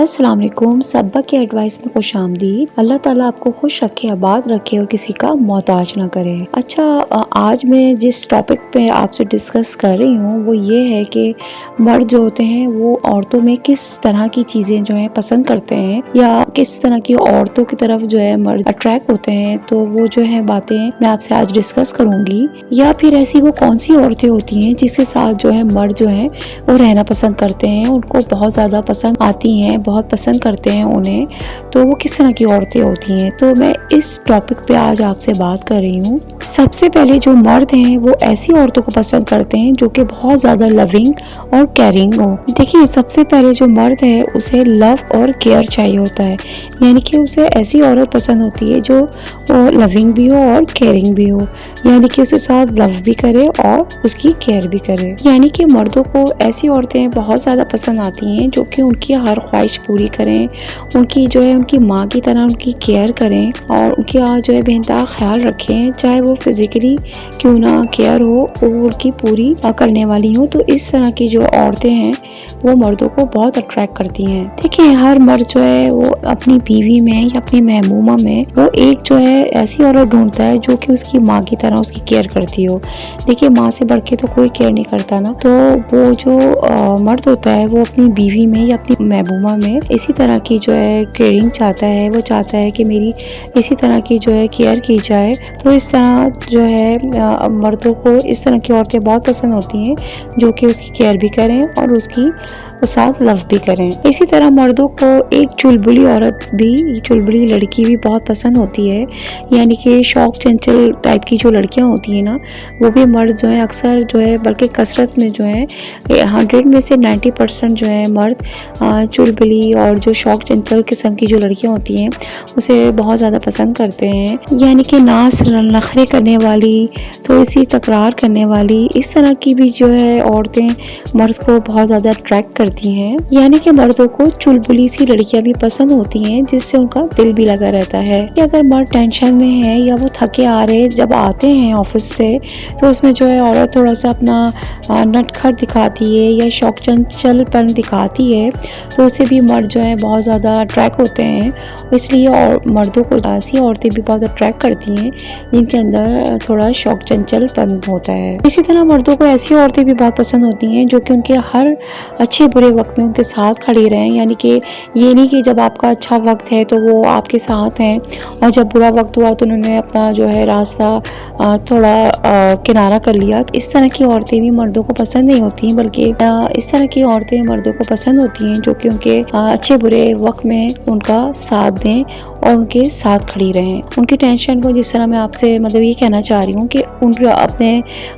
अस्सलाम वालेकुम। सब्बा की एडवाइस में खुशामदीद। अल्लाह ताला आपको खुश रखे, आबाद रखे और किसी का मोहताज ना करे। अच्छा, आज मैं जिस टॉपिक पे आपसे डिस्कस कर रही हूँ वो ये है कि मर्द जो होते हैं वो औरतों में किस तरह की चीज़ें जो है पसंद करते हैं या किस तरह की औरतों की तरफ जो है मर्द अट्रैक्ट होते हैं। तो वो जो है बातें मैं आपसे आज डिस्कस करूँगी। या फिर ऐसी वो कौन सी औरतें होती हैं जिसके साथ जो है मर्द जो है वो रहना पसंद करते हैं, उनको बहुत ज़्यादा पसंद आती हैं, बहुत पसंद करते हैं उन्हें। तो वो किस तरह की औरतें होती हैं, तो मैं इस टॉपिक पे आज आपसे बात कर रही हूँ। सबसे पहले जो मर्द हैं वो ऐसी औरतों को पसंद करते हैं जो कि बहुत ज़्यादा लविंग और केयरिंग हो। देखिए, सबसे पहले जो मर्द है उसे लव और केयर चाहिए होता है, यानी कि उसे ऐसी औरत पसंद होती है जो लविंग भी हो और केयरिंग भी हो, यानी कि उसके साथ लव भी करे और उसकी केयर भी करे। यानी कि मर्दों को ऐसी औरतें बहुत ज़्यादा पसंद आती हैं जो कि उनकी हर ख्वाहिश पूरी करें, उनकी जो है उनकी माँ की तरह उनकी केयर करें और उनकी जो है बेइंतहा ख्याल रखें, चाहे वो फिजिकली क्यों ना केयर हो वो उनकी पूरी करने वाली हो। तो इस तरह की जो औरतें हैं वो मर्दों को बहुत अट्रैक्ट करती हैं। देखिए, हर मर्द जो है वो अपनी बीवी में या अपनी महबूबा में वो एक जो है ऐसी औरत ढूंढता है जो कि उसकी माँ की तरह उसकी केयर करती हो। देखिए, माँ से बढ़ के तो कोई केयर नहीं करता ना, तो वो जो मर्द होता है वो अपनी बीवी में या अपनी महबूबा में इसी तरह की जो है केयरिंग चाहता है। वो चाहता है कि मेरी इसी तरह की जो है केयर की जाए। तो इस तरह जो है मर्दों को इस तरह की औरतें बहुत पसंद होती हैं जो कि उसकी केयर भी करें और उसकी साथ लव भी करें। इसी तरह मर्दों को एक चुलबुली औरत भी, चुलबुली लड़की भी बहुत पसंद होती है, यानी कि शौक चंचल टाइप की जो लड़कियां होती हैं ना, वो भी मर्द जो है अक्सर जो है बल्कि कसरत में जो है 100 में से 90% जो है मर्द चुलबुली और जो शौक चंचल किस्म की जो लड़कियां होती हैं उसे बहुत ज़्यादा पसंद करते हैं। यानी कि नास नखरे करने वाली, थोड़ी सी तकरार करने वाली, इस तरह की भी जो है औरतें मर्द को बहुत ज़्यादा अट्रैक्ट करती हैं। यानी कि मर्दों को चुलबुली सी लड़कियां भी पसंद होती हैं जिससे उनका दिल भी लगा रहता है। कि अगर मर्द टेंशन में है या वो थके आ रहे जब आते हैं ऑफिस से, तो उसमें जो है औरत थोड़ा सा अपना नटखट दिखाती है या शौक चंचलपन दिखाती है, तो उससे भी मर्द जो है बहुत ज़्यादा अट्रैक्ट होते हैं। इसलिए और मर्दों को ऐसी औरतें भी बहुत अट्रैक्ट करती हैं जिनके अंदर थोड़ा शौक चंचलपन होता है। इसी तरह मर्दों को ऐसी औरतें भी बहुत पसंद होती हैं जो कि उनके हर अच्छे बुरे वक्त में उनके साथ खड़ी रहें। यानी कि ये नहीं कि जब आपका अच्छा वक्त है तो वो आपके साथ हैं और जब बुरा वक्त हुआ तो उन्होंने अपना जो है रास्ता थोड़ा किनारा कर लिया। तो इस तरह की औरतें भी मर्दों को पसंद नहीं होती, बल्कि इस तरह की औरतें मर्दों को पसंद होती हैं जो कि उनके अच्छे बुरे वक्त में उनका साथ दें और उनके साथ खड़ी रहें। उनकी टेंशन को, जिस तरह मैं आपसे मतलब ये कहना चाह रही हूँ कि उन अपने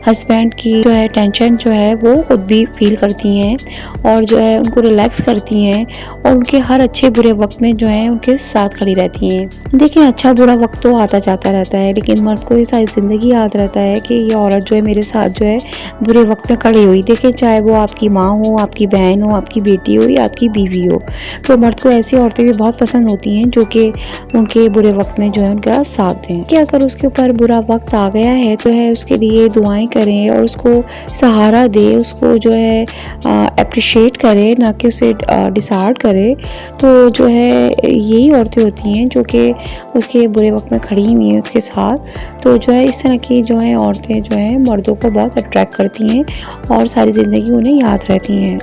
हस्बैंड की जो है टेंशन जो है वो खुद भी फील करती हैं और जो है उनको रिलैक्स करती हैं और उनके हर अच्छे बुरे वक्त में जो है उनके साथ खड़ी रहती हैं। देखिए, अच्छा बुरा वक्त तो आता जाता रहता है, लेकिन मर्द को ये सारी ज़िंदगी याद रहता है कि ये औरत जो है मेरे साथ जो है बुरे वक्त में खड़ी हुई। देखिए, चाहे वो आपकी माँ हो, आपकी बहन हो, आपकी बेटी हो या आपकी बीवी हो, तो मर्द को ऐसी औरतें भी बहुत पसंद होती हैं जो कि उनके बुरे वक्त में जो है उनका साथ दें। कि अगर उसके ऊपर बुरा वक्त आ गया है तो है उसके लिए दुआएं करें और उसको सहारा दे, उसको जो है अप्रिशिएट करे, ना कि उसे डिसहार्ट करे। तो जो है यही औरतें होती हैं जो कि उसके बुरे वक्त में खड़ी हुई हैं उसके साथ। तो जो है इस तरह की जो है औरतें जो हैं मर्दों को बहुत अट्रैक्ट करती हैं और सारी ज़िंदगी उन्हें याद रहती हैं,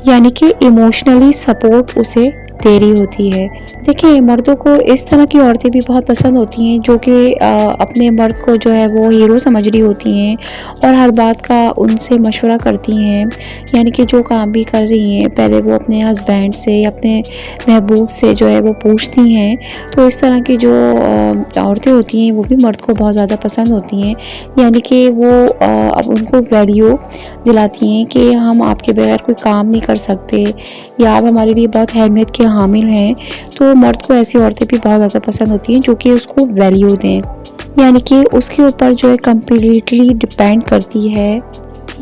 यानी कि इमोशनली सपोर्ट उसे दे रही होती है। देखिए, मर्दों को इस तरह की औरतें भी बहुत पसंद होती हैं जो कि अपने मर्द को जो है वो हीरो समझ रही होती हैं और हर बात का उनसे मशवरा करती हैं। यानी कि जो काम भी कर रही हैं पहले वो अपने हस्बैंड से या अपने महबूब से जो है वो पूछती हैं। तो इस तरह की जो औरतें होती हैं वो भी मर्द को बहुत ज़्यादा पसंद होती हैं, यानी कि वो अब उनको वैल्यू दिलाती हैं कि हम आपके बगैर कोई काम नहीं कर सकते या आप हमारे लिए बहुत अहमियत के हामिल हैं। तो मर्द को ऐसी औरतें भी बहुत ज़्यादा पसंद होती हैं जो कि उसको वैल्यू दें, यानी कि उसके ऊपर जो है कम्प्लीटली डिपेंड करती है।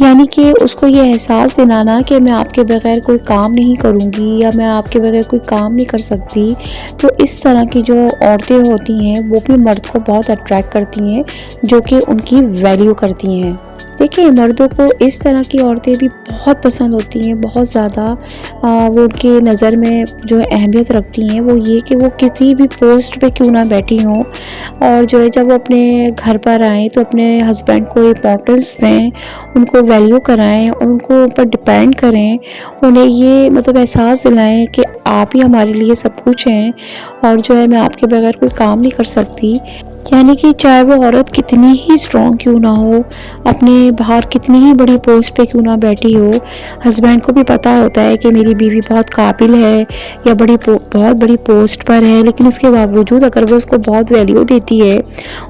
यानी कि उसको ये एहसास दिलाना कि मैं आपके बगैर कोई काम नहीं करूँगी या मैं आपके बगैर कोई काम नहीं कर सकती। तो इस तरह की जो औरतें होती हैं वो भी मर्द को बहुत अट्रैक्ट करती हैं जो कि उनकी वैल्यू करती हैं। देखिए, मर्दों को इस तरह की औरतें भी बहुत पसंद होती हैं, बहुत ज़्यादा वो उनकी नज़र में जो है अहमियत रखती हैं, वो ये कि वो किसी भी पोस्ट पे क्यों ना बैठी हों और जो है जब वो अपने घर पर आएँ तो अपने हस्बैंड को इम्पोर्टेंस दें, उनको वैल्यू कराएँ और उनको ऊपर डिपेंड करें। उन्हें ये मतलब एहसास दिलाएँ कि आप ही हमारे लिए सब कुछ हैं और जो है मैं आपके बगैर कोई काम नहीं कर सकती। यानी कि चाहे वो औरत कितनी ही स्ट्रॉन्ग क्यों ना हो, अपने बाहर कितनी ही बड़ी पोस्ट पे क्यों ना बैठी हो, हस्बैंड को भी पता होता है कि मेरी बीवी बहुत काबिल है या बहुत बड़ी पोस्ट पर है, लेकिन उसके बावजूद अगर वो उसको बहुत वैल्यू देती है,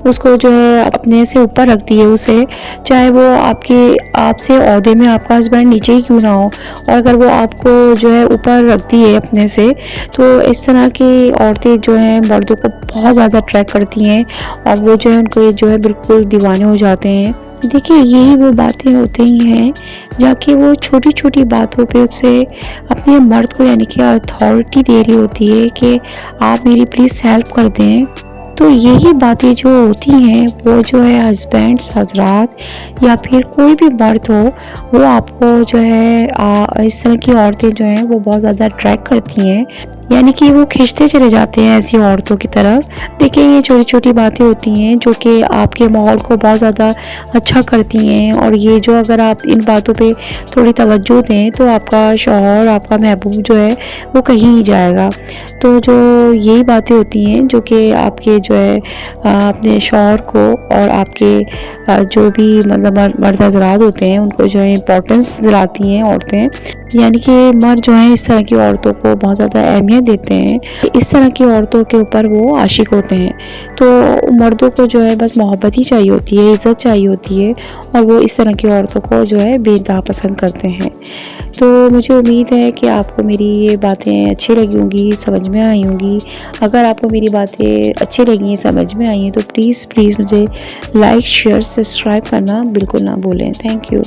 उसको जो है अपने से ऊपर रखती है उसे, चाहे वो आपसे ओहदे में आपका हस्बैंड नीचे ही क्यों ना हो और अगर वो आपको जो है ऊपर रखती है अपने से, तो इस तरह की औरतें जो हैं मर्दों को बहुत ज़्यादा अट्रैक्ट करती हैं और वो जो है उनको जो है बिल्कुल दीवाने हो जाते हैं। देखिए, यही वो बातें होती ही हैं जाके वो छोटी-छोटी बातों पे उससे अपने मर्द को यानी कि अथॉरिटी दे रही होती है कि आप मेरी प्लीज़ हेल्प कर दें। तो यही बातें जो होती हैं वो जो है हस्बैंड्स हज़रात या फिर कोई भी मर्द हो, वो आपको जो है इस तरह की औरतें जो हैं वो बहुत ज़्यादा अट्रैक्ट करती हैं। यानी कि वो खींचते चले जाते हैं ऐसी औरतों की तरफ। देखिए, ये छोटी-छोटी बातें होती हैं जो कि आपके माहौल को बहुत ज़्यादा अच्छा करती हैं और ये जो अगर आप इन बातों पे थोड़ी तवज्जो दें तो आपका शौहर, आपका महबूब जो है वो कहीं नहीं जाएगा। तो जो यही बातें होती हैं जो कि आपके जो है अपने शौहर को और आपके जो भी मतलब मर्द हज़रात होते हैं उनको जो है इम्पोर्टेंस दिलाती हैं औरतें। यानी कि मर्द जो हैं इस तरह की औरतों को बहुत ज़्यादा अहमियत देते हैं। इस तरह की औरतों के ऊपर वो आशिक होते हैं। तो मर्दों को जो है बस मोहब्बत ही चाहिए होती है, इज़्ज़त चाहिए होती है और वो इस तरह की औरतों को जो है बेइंतहा पसंद करते हैं। तो मुझे उम्मीद है कि आपको मेरी ये बातें अच्छी लगी होंगी, समझ में आई होंगी। अगर आपको मेरी बातें अच्छी लगी, समझ में आई हैं तो प्लीज़ मुझे लाइक, शेयर, सब्सक्राइब करना बिल्कुल ना भूलें। Thank you.